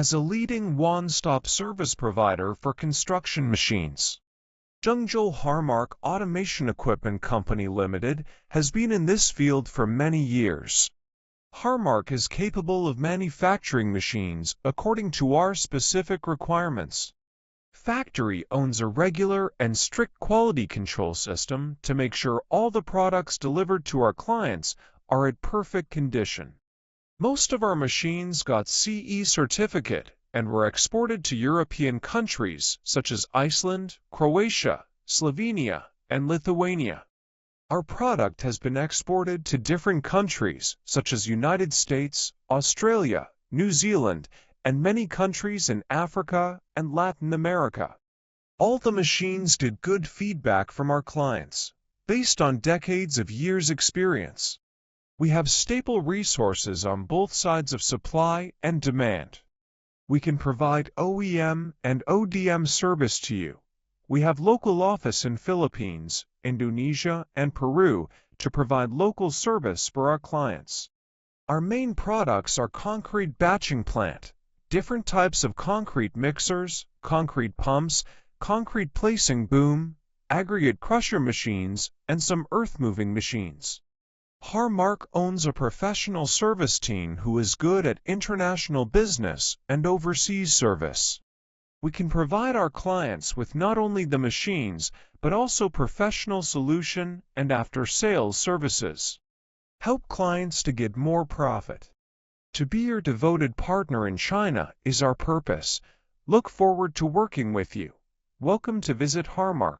as a leading one-stop service provider for construction machines. Zhengzhou HAMAC Automation Equipment Company Limited has been in this field for many years. HAMAC is capable of manufacturing machines according to our specific requirements. Factory owns a regular and strict quality control system to make sure all the products delivered to our clients are at perfect condition. Most of our machines got CE certificate and were exported to European countries such as Iceland, Croatia, Slovenia, and Lithuania. Our product has been exported to different countries such as United States, Australia, New Zealand, and many countries in Africa and Latin America. All the machines did good feedback from our clients, based on decades of years' experience. We have stable resources on both sides of supply and demand. We can provide OEM and ODM service to you. We have local office in Philippines, Indonesia, and Peru to provide local service for our clients. Our main products are concrete batching plant, different types of concrete mixers, concrete pumps, concrete placing boom, aggregate crusher machines, and some earth-moving machines. HAMAC owns a professional service team who is good at international business and overseas service. We can provide our clients with not only the machines, but also professional solution and after-sales services. Help clients to get more profit. To be your devoted partner in China is our purpose. Look forward to working with you. Welcome to visit HAMAC.